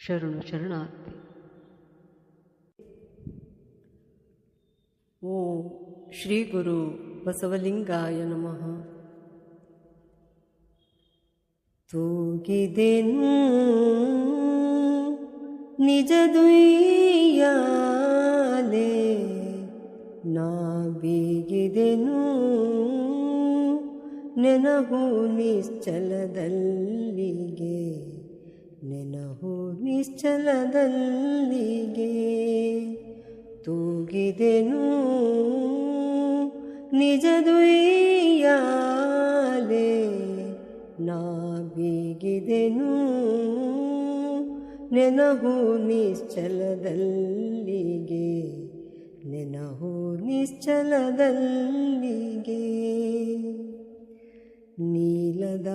ಶರಣು ಶರಣಾರ್ಥಿ. ಓಂ ಶ್ರೀ ಗುರು ಬಸವಲಿಂಗಾಯ ನಮಃ. ತೂಗಿದೆನು ನಿಜದುಯ್ಯಾಲೆ, ನಾ ಬೀಗಿದೆನು ನೆನಹು ನಿಶ್ಚಲದಲ್ಲಿಗೆ, ನೆನಹು ನಿಶ್ಚಲದಲ್ಲಿಗೆ. ತೂಗಿದೆನು ನಿಜದುಯ್ಯಾಲೆ, ನಾ ಬೀಗಿದೆನು ನೆನಹು ನಿಶ್ಚಲದಲ್ಲಿಗೆ, ನೆನಹು ನಿಶ್ಚಲದಲ್ಲಿಗೆ. ನೀಲದ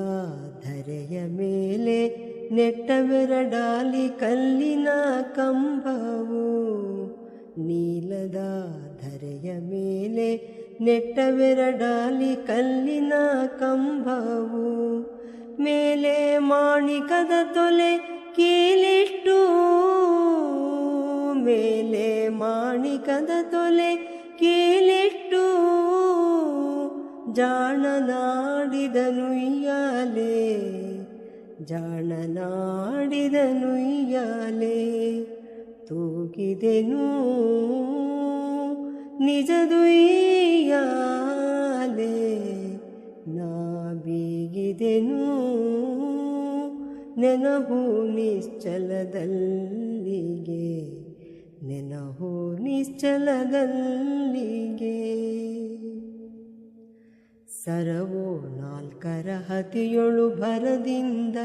ಧರೆಯ ಮೇಲೆ ನೆಟ್ಟವೆರಡಾಲಿ ಕಲ್ಲಿನ ಕಂಬವು, ನೀಲದ ಧರೆಯ ಮೇಲೆ ನೆಟ್ಟವೆರಡಾಲಿ ಕಲ್ಲಿನ ಕಂಬವು. ಮೇಲೆ ಮಾಣಿಕದ ತೊಲೆ ಕೀಲಿಟ್ಟು, ಮೇಲೆ ಮಾಣಿಕದ ತೊಲೆ ಕೀಲಿಟ್ಟು, ಜಾಣನಾಡಿದನುಯ್ಯಾಲೆ, ಜಾಣನಾಡಿದನುಯ್ಯಾಲೆ. ತೂಗಿದೆನು ನಿಜದುಯ್ಯಾಲೆ, ನಾ ಬೀಗಿದೆನು ನೆನಹು ನಿಶ್ಚಲದಲ್ಲಿಗೆ, ನೆನಹು ನಿಶ್ಚಲದಲ್ಲಿಗೆ. ಸರವೋ ನಾಲ್ಕರ ಹತಿಯೊಳು ಭರದಿಂದ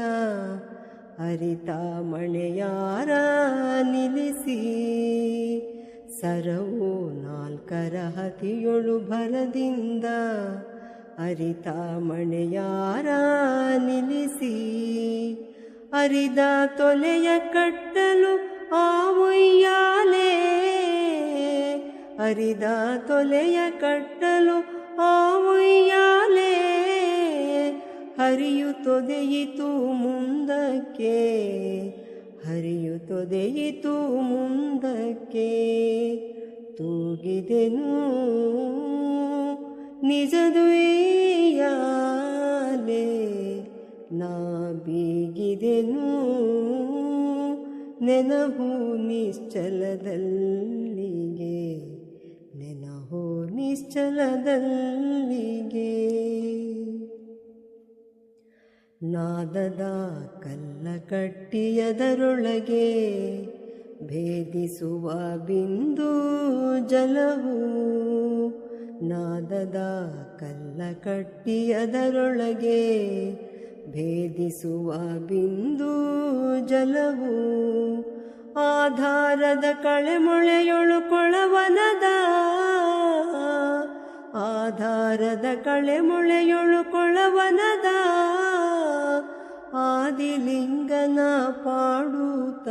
ಅರಿತ ಮಳೆಯಾರ ನಿಲ್ಲಿಸಿ, ಸರವೋ ನಾಲ್ಕರ ಹತಿಯೊಳು ಭರದಿಂದ ಅರಿತ ಮಳೆಯಾರ ನಿಲ್ಲಿಸಿ. ಅರಿದ ತೊಲೆಯ ಕಟ್ಟಲು ಆವುಯ್ಯಾಲೆ, ಅರಿದ ತೊಲೆಯ ಕಟ್ಟಲು ಆವುಯ್ಯಾಲೆ. ಹರಿಯುತ್ತೊದೆಯಿತು ಮುಂದಕ್ಕೆ, ಹರಿಯುತ್ತೊದೆಯಿತು ಮುಂದಕ್ಕೆ. ತೂಗಿದೆನು ನಿಜದುಯ್ಯಾಲೆ, ನಾ ಬೀಗಿದೆನು ನೆನಹು ನಿಶ್ಚಲದಲ್ಲಿಗೆ, ನೆನಹು ನಿಶ್ಚಲದಲ್ಲಿಗೆ. ನಾದದ ಕಲ್ಲ ಕಟ್ಟಿಯದರೊಳಗೆ ಭೇದಿಸುವ ಬಿಂದು ಜಲವು, ನಾದದ ಕಲ್ಲ ಕಟ್ಟಿಯದರೊಳಗೆ ಭೇದಿಸುವ ಬಿಂದು ಜಲವು. ಆಧಾರದ ಕಳೆಮೊಳೆಯೊಳು ಕೊಳವನದ, ಆಧಾರದ ಕಳೆಮೊಳೆಯೊಳು ಕೊಳವನದ. ಆದಿಲಿಂಗನ ಪಾಡುತ್ತ,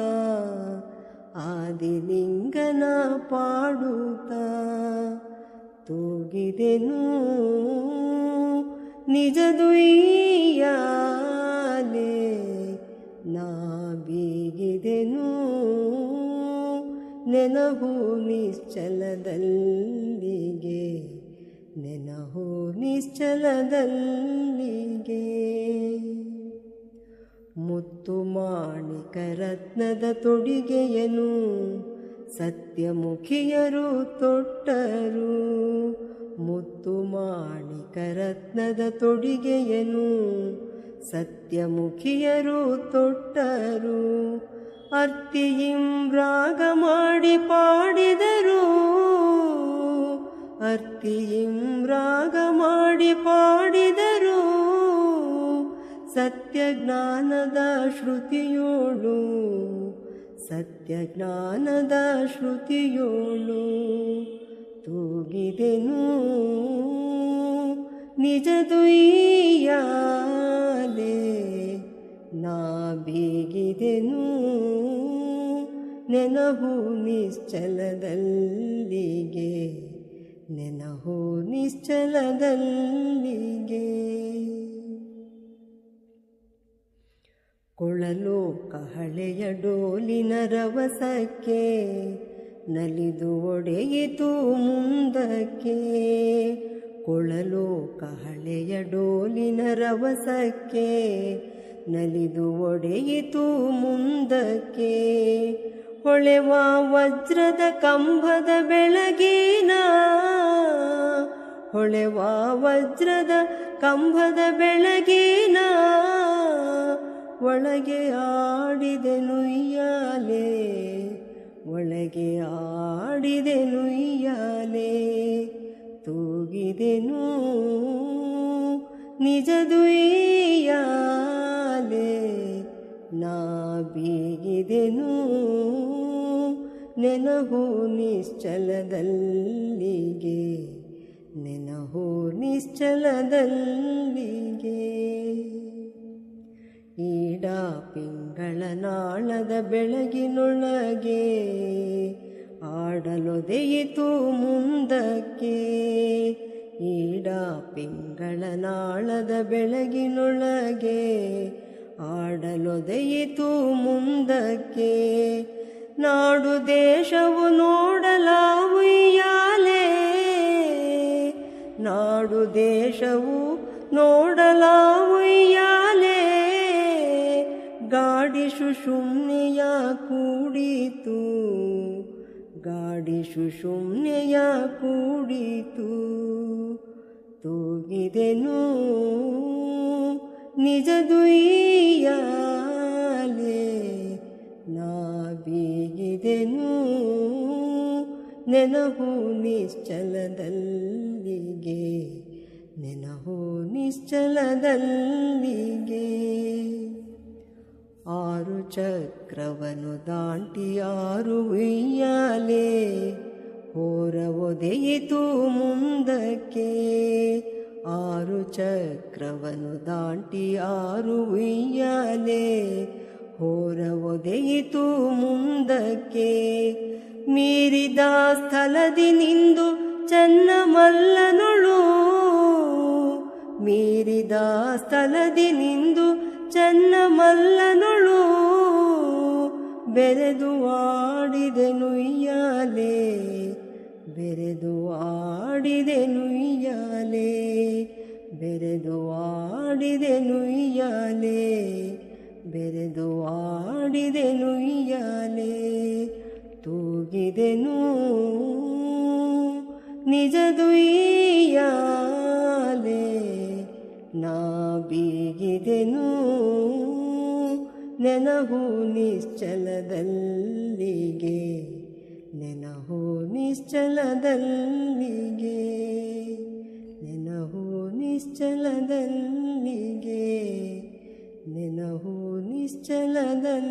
ಆದಿಲಿಂಗನ ಪಾಡುತ್ತ. ತೂಗಿದೆನು ನಿಜದುಯ್ಯಾಲೆ, ನಾ ಬೀಗಿದೆನು ನೆನಹು ನಿಶ್ಚಲದಲ್ಲಿಗೆ, ನೆನಹು ನಿಶ್ಚಲದಲ್ಲಿಗೆ. ಮುತ್ತು ಮಾಣಿಕ ರತ್ನದ ತೊಡಿಗೆಯನು ಸತ್ಯಮುಖಿಯರು ತೊಟ್ಟರು, ಮುತ್ತು ಮಾಣಿಕ ರತ್ನದ ತೊಡಿಗೆಯನು ಸತ್ಯಮುಖಿಯರು ತೊಟ್ಟರು. ಅರ್ತಿಯಿಂ ರಾಗ ಮಾಡಿ ಪಾಡಿದರು, ಅರ್ತಿಯಿಂ ರಾಗ ಮಾಡಿ ಪಾಡಿದರು. ಸತ್ಯಜ್ಞಾನದ ಶ್ರುತಿಯೋಳು, ಸತ್ಯಜ್ಞಾನದ ಶ್ರುತಿಯೋಳು. ತೂಗಿದೆನು ನಿಜದುಯ್ಯಾಲೆ, ನಾ ಬೀಗಿದೆನು ನೆನಹು ನಿಶ್ಚಲದಲ್ಲಿಗೆ, ನೆನಹು ನಿಶ್ಚಲದಲ್ಲಿಗೆ. ಕೊಳಲು ಕಹಳೆಯ ಡೋಲಿನ ರಭಸಕ್ಕೆ ನಲಿದು ಒಡೆಯಿತು ಮುಂದಕ್ಕೆ. ಕೊಳಲು ಕಹಳೆಯ ಡೋಲಿನ ರಭಸಕ್ಕೆ ನಲಿದು ಒಡೆಯಿತು ಮುಂದಕ್ಕೆ. ಹೊಳೆವ ವಜ್ರದ ಕಂಬದ ಬೆಳಗಿನ, ಹೊಳೆವ ವಜ್ರದ ಕಂಬದ ಬೆಳಗಿನ, ಒಳಗೆ ಆಡಿದೆನು ಉಯ್ಯಾಲೆ, ಒಳಗೆ ಆಡಿದೆನು ಉಯ್ಯಾಲೆ. ತೂಗಿದೆನು ನಿಜದುಯ್ಯಾಲೆ, ನಾ ಬೀಗಿದೆನು ನೆನಹು ನಿಶ್ಚಲದಲ್ಲಿಗೆ, ನೆನಹು ನಿಶ್ಚಲದಲ್ಲಿಗೆ. ಈಡ ಪಿಂಗಳ ನಾಳದ ಬೆಳಗಿನೊಳಗೆ ಆಡಲೊದೆಯಿತು ಮುಂದಕ್ಕೆ. ಈಡ ಪಿಂಗಳ ನಾಳದ ಬೆಳಗಿನೊಳಗೆ ಆಡಲೊದೆಯಿತು ಮುಂದಕ್ಕೆ. ನಾಡು ದೇಶವು ನೋಡಲಾ ಉಯ್ಯಾಲೆ, ನಾಡು ದೇಶವು ನೋಡಲಾ ಉಯ್ಯಾಲೆ. ಗಾಡಿ ಸುಷುಮ್ನೆಯ ಕೂಡಿತು, ಗಾಡಿ ಸುಷುಮ್ನೆಯ ಕೂಡಿತು. ತೂಗಿದೆನು ನಿಜದುಯ್ಯಾಲೆ, ನಾ ಬೀಗಿದೆನು ನೆನಹು ನಿಶ್ಚಲದಲ್ಲಿಗೆ, ನೆನಹು ನಿಶ್ಚಲದಲ್ಲಿಗೆ. ಆರು ಚಕ್ರವನ್ನು ದಾಟಿ ಆರು ಉಯ್ಯಾಲೆ ಹೋರ ಒದೆಯಿತು ಮುಂದಕ್ಕೆ. ಆರು ಚಕ್ರವನ್ನು ದಾಟಿ ಆರು ಉಯ್ಯಾಲೆ ಹೋರ ಒದೆಯಿತು ಮುಂದಕ್ಕೆ. ಮೀರಿದ ಸ್ಥಳದಿ ನಿಂದು ಚೆನ್ನಮಲ್ಲನೊಳು, ಮೀರಿದ ಸ್ಥಳದಿ ನಿಂದು ಚೆನ್ನಮಲ್ಲನೊಳು. ಬೆರೆದು ಆಡಿದೆನು ಉಯ್ಯಾಲೆ, ಬೆರೆದು ಆಡಿದೆನು ಉಯ್ಯಾಲೆ, ಬೆರೆದು ಆಡಿದೆನು ಉಯ್ಯಾಲೆ, ಬೆರೆದು ಆಡಿದೆನು ಉಯ್ಯಾಲೆ. ತೂಗಿದೆನು ನಿಜದುಯ್ಯಾಲೆ, ನಾ ಬೀಗಿದೆನು ನೆನಹು ನಿಶ್ಚಲದಲ್ಲಿಗೆ, ನೆನಹು ನಿಶ್ಚಲದಲ್ಲಿಗೆ, ನೆನಹು ನಿಶ್ಚಲದಲ್ಲಿಗೆ, ನೆನಹು ನಿಶ್ಚಲದಲ್ಲಿಗೆ.